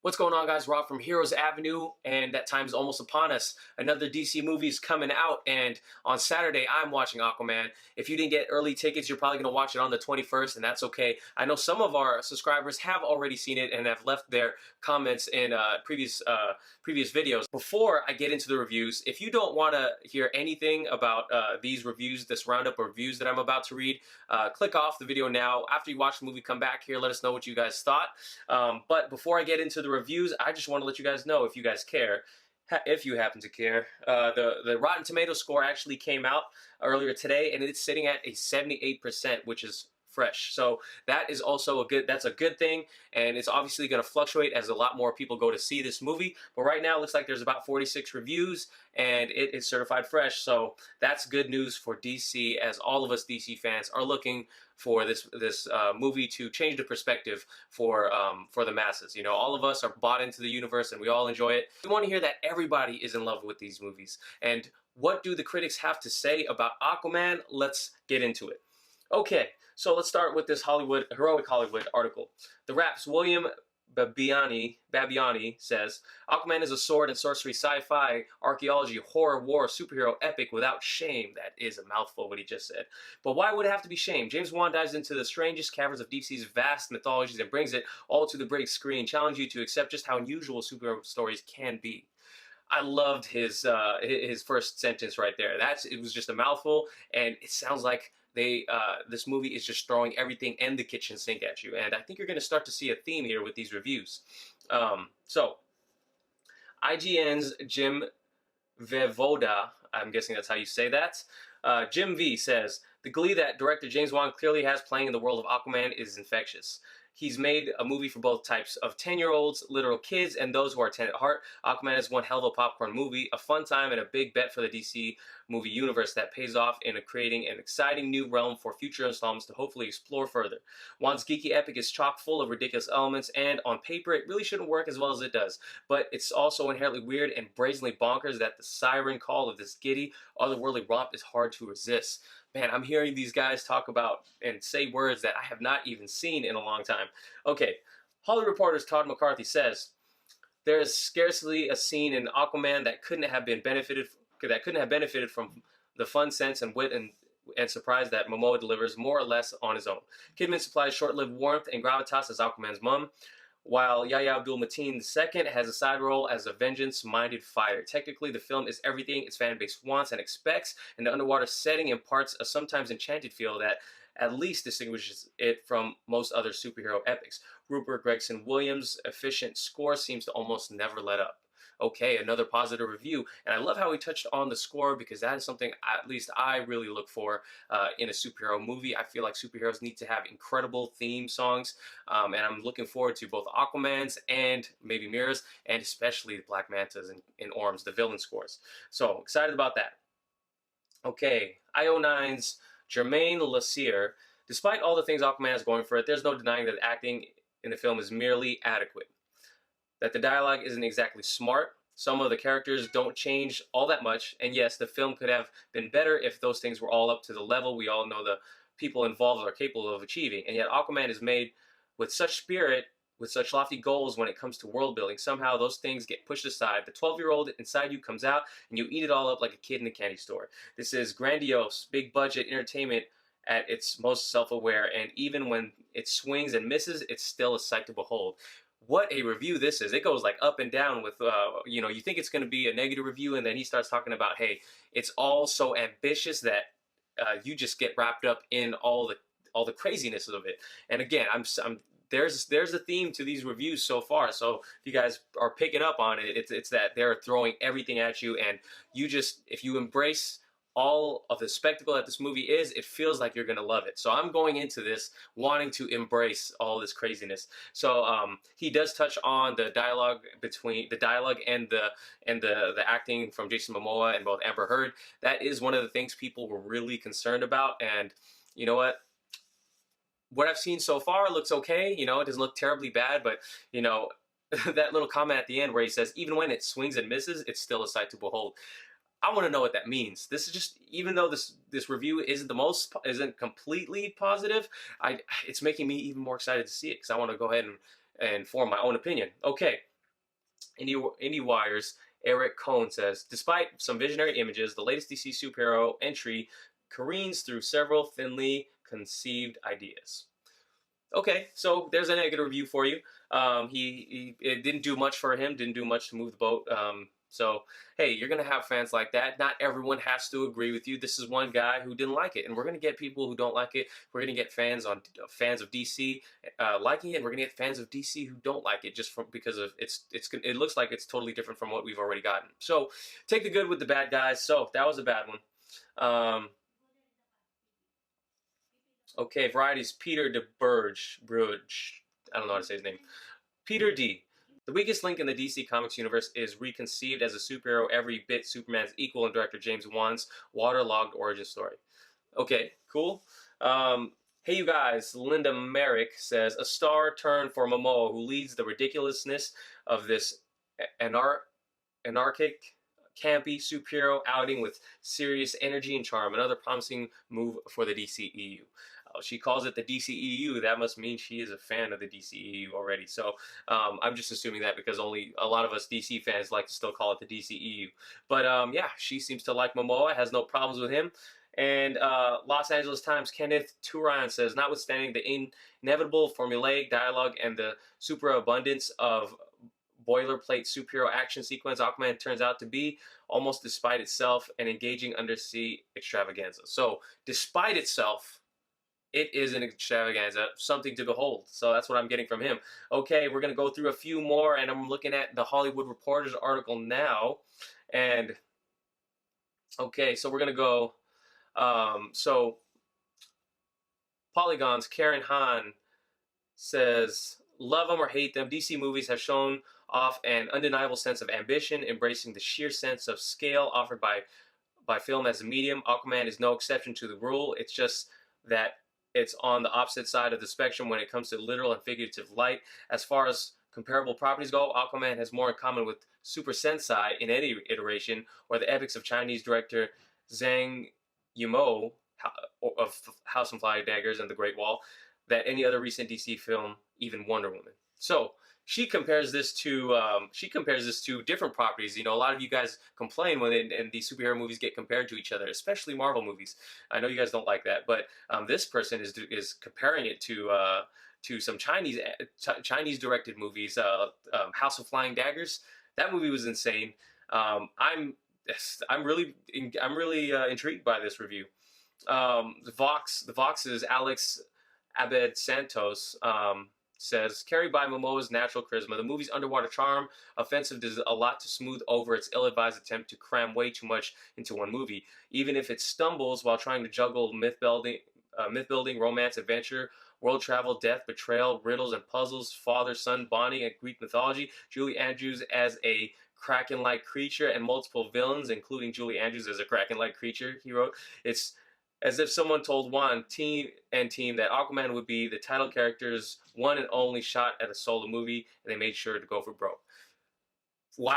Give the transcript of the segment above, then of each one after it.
What's going on, guys? Rob from Heroes Avenue, and that time's almost upon us. Another DC movie's coming out, and on Saturday, I'm watching Aquaman. If you didn't get early tickets, you're probably going to watch it on the 21st, and that's okay. I know some of our subscribers have already seen it and have left their comments in previous videos. Before I get into the reviews, if you don't want to hear anything about these reviews, this roundup of reviews that I'm about to read, click off the video now. After you watch the movie, come back here, let us know what you guys thought. But before I get into the reviews, I just want to let you guys know, if you guys care, if you happen to care, the Rotten Tomatoes score actually came out earlier today, and it's sitting at a 78%, which is fresh. So that is also that's a good thing, and it's obviously going to fluctuate as a lot more people go to see this movie. But right now, it looks like there's about 46 reviews, and it is certified fresh. So that's good news for DC, as all of us DC fans are looking for this movie to change the perspective for the masses. You know, all of us are bought into the universe, and we all enjoy it. We want to hear that everybody is in love with these movies. And what do the critics have to say about Aquaman? Let's get into it. Okay, so let's start with this Heroic Hollywood article. The Wrap's William Babiani says, Aquaman is a sword and sorcery, sci-fi, archaeology, horror, war, superhero epic without shame. That is a mouthful, what he just said. But why would it have to be shame? James Wan dives into the strangest caverns of DC's vast mythologies and brings it all to the big screen, challenging you to accept just how unusual superhero stories can be. I loved his first sentence right there. It was just a mouthful, and it sounds like this movie is just throwing everything and the kitchen sink at you. And I think you're going to start to see a theme here with these reviews. So, IGN's Jim Vevoda, I'm guessing that's how you say that, Jim V says, the glee that director James Wan clearly has playing in the world of Aquaman is infectious. He's made a movie for both types of 10-year-olds, literal kids, and those who are 10 at heart. Aquaman is one hell of a popcorn movie, a fun time, and a big bet for the DC movie universe that pays off in creating an exciting new realm for future installments to hopefully explore further. Wan's geeky epic is chock full of ridiculous elements, and on paper, it really shouldn't work as well as it does. But it's also inherently weird and brazenly bonkers that the siren call of this giddy, otherworldly romp is hard to resist. Man, I'm hearing these guys talk about and say words that I have not even seen in a long time. Okay, Hollywood Reporter's Todd McCarthy says, there is scarcely a scene in Aquaman that couldn't have benefited from the fun sense and wit and surprise that Momoa delivers more or less on his own. Kidman supplies short-lived warmth and gravitas as Aquaman's mum, while Yahya Abdul-Mateen II has a side role as a vengeance-minded fighter. Technically, the film is everything its fan base wants and expects, and the underwater setting imparts a sometimes enchanted feel that at least distinguishes it from most other superhero epics. Rupert Gregson-Williams' efficient score seems to almost never let up. Okay, another positive review, and I love how he touched on the score, because that is something at least I really look for in a superhero movie. I feel like superheroes need to have incredible theme songs, and I'm looking forward to both Aquaman's and maybe Mira's, and especially the Black Manta's and Orm's, the villain scores. So excited about that. Okay, IO9's Jermaine Lassier. Despite all the things Aquaman is going for it, there's no denying that acting in the film is merely adequate. That the dialogue isn't exactly smart. Some of the characters don't change all that much. And yes, the film could have been better if those things were all up to the level we all know the people involved are capable of achieving. And yet Aquaman is made with such spirit, with such lofty goals when it comes to world building. Somehow those things get pushed aside. The 12-year-old inside you comes out, and you eat it all up like a kid in a candy store. This is grandiose, big budget entertainment at its most self-aware. And even when it swings and misses, it's still a sight to behold. What a review this is. It goes like up and down with, you know, you think it's going to be a negative review, and then he starts talking about, hey, it's all so ambitious that you just get wrapped up in all the craziness of it. And again, there's a theme to these reviews so far. So if you guys are picking up on it, it's that they're throwing everything at you, and you just, if you embrace all of the spectacle that this movie is, it feels like you're gonna love it. So I'm going into this wanting to embrace all this craziness. So he does touch on the dialogue and the acting from Jason Momoa and both Amber Heard. That is one of the things people were really concerned about, and you know what I've seen so far looks okay. You know, it doesn't look terribly bad, but you know, that little comment at the end where he says, even when it swings and misses, it's still a sight to behold. I want to know what that means. This is just, even though this review isn't completely positive, it's making me even more excited to see it, because I want to go ahead and form my own opinion. Okay, IndieWire's Eric Cohn says, despite some visionary images, the latest DC superhero entry careens through several thinly conceived ideas. Okay, so there's a negative review for you. It didn't do much for him, didn't do much to move the boat. So hey, you're gonna have fans like that. Not everyone has to agree with you. This is one guy who didn't like it, and we're gonna get people who don't like it. We're gonna get fans of DC liking it, and we're gonna get fans of DC who don't like it just because of it looks like it's totally different from what we've already gotten. So take the good with the bad, guys. So that was a bad one. Okay, Variety's Peter de Bruge. I don't know how to say his name. Peter D. The weakest link in the DC Comics universe is reconceived as a superhero every bit Superman's equal in director James Wan's waterlogged origin story. Okay, cool. Hey, you guys. Linda Merrick says, a star turn for Momoa, who leads the ridiculousness of this anarchic, campy superhero outing with serious energy and charm. Another promising move for the DCEU. She calls it the DCEU. That must mean she is a fan of the DCEU already. So I'm just assuming that because only a lot of us DC fans like to still call it the DCEU. But yeah, she seems to like Momoa, has no problems with him. And Los Angeles Times' Kenneth Turan says, notwithstanding the inevitable formulaic dialogue and the superabundance of boilerplate superhero action sequence, Aquaman turns out to be, almost despite itself, an engaging undersea extravaganza. So, despite itself, it is an extravaganza, something to behold. So that's what I'm getting from him. Okay, we're going to go through a few more, and I'm looking at the Hollywood Reporter's article now. And, okay, so we're going to go, so Polygon's Karen Hahn says, love them or hate them, DC movies have shown off an undeniable sense of ambition, embracing the sheer sense of scale offered by film as a medium. Aquaman is no exception to the rule. It's just that it's on the opposite side of the spectrum when it comes to literal and figurative light. As far as comparable properties go, Aquaman has more in common with Super Sentai in any iteration, or the epics of Chinese director Zhang Yimou of House and Flying Daggers and The Great Wall, that any other recent DC film, even Wonder Woman. So she compares this to different properties. You know, a lot of you guys complain when these superhero movies get compared to each other, especially Marvel movies. I know you guys don't like that, but this person is comparing it to some Chinese directed movies. House of Flying Daggers. That movie was insane. I'm really intrigued by this review. The Vox's Alex Abed Santos says, carried by Momoa's natural charisma, the movie's underwater charm offensive does a lot to smooth over its ill-advised attempt to cram way too much into one movie. Even if it stumbles while trying to juggle myth-building, romance, adventure, world travel, death, betrayal, riddles and puzzles, father-son bonding, and Greek mythology, Julie Andrews as a Kraken-like creature, and multiple villains, including Julie Andrews as a Kraken-like creature, he wrote. It's as if someone told Juan team that Aquaman would be the title character's one and only shot at a solo movie, and they made sure to go for broke. Wow.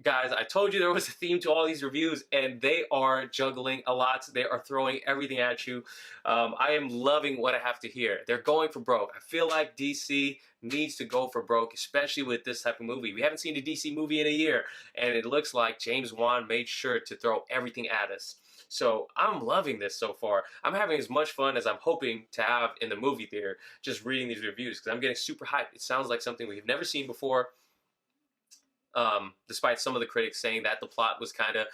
Guys, I told you there was a theme to all these reviews, and they are juggling a lot. They are throwing everything at you. I am loving what I have to hear. They're going for broke. I feel like DC needs to go for broke, especially with this type of movie. We haven't seen a DC movie in a year, and it looks like James Wan made sure to throw everything at us. So I'm loving this so far. I'm having as much fun as I'm hoping to have in the movie theater just reading these reviews because I'm getting super hyped. It sounds like something we've never seen before. Despite some of the critics saying that the plot was kind of,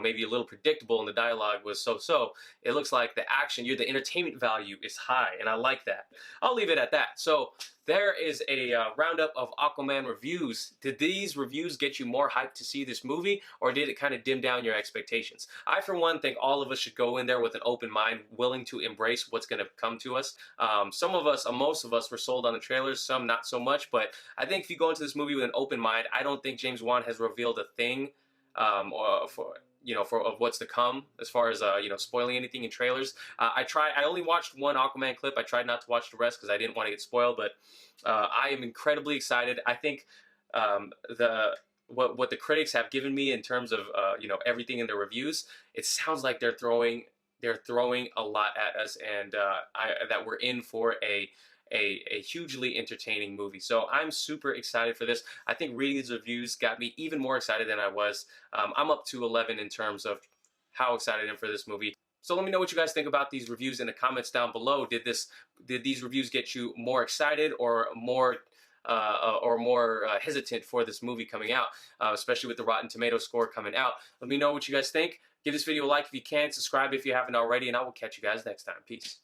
maybe a little predictable and the dialogue was so-so, it looks like the action, the entertainment value is high, and I like that. I'll leave it at that. So there is a roundup of Aquaman reviews. Did these reviews get you more hyped to see this movie, or did it kind of dim down your expectations? I, for one, think all of us should go in there with an open mind, willing to embrace what's going to come to us. Some of us, most of us, were sold on the trailers, some not so much, but I think if you go into this movie with an open mind, I don't think James Wan has revealed a thing of what's to come as far as spoiling anything in trailers. I only watched one Aquaman clip. I tried not to watch the rest because I didn't want to get spoiled, but I am incredibly excited. I think what the critics have given me in terms of everything in the reviews, it sounds like they're throwing a lot at us, and that we're in for a a hugely entertaining movie. So I'm super excited for this. I think reading these reviews got me even more excited than I was. I'm up to 11 in terms of how excited I am for this movie. So let me know what you guys think about these reviews in the comments down below. Did these reviews get you more excited or more hesitant for this movie coming out, especially with the Rotten Tomatoes score coming out? Let me know what you guys think. Give this video a like if you can, subscribe if you haven't already, and I will catch you guys next time. Peace.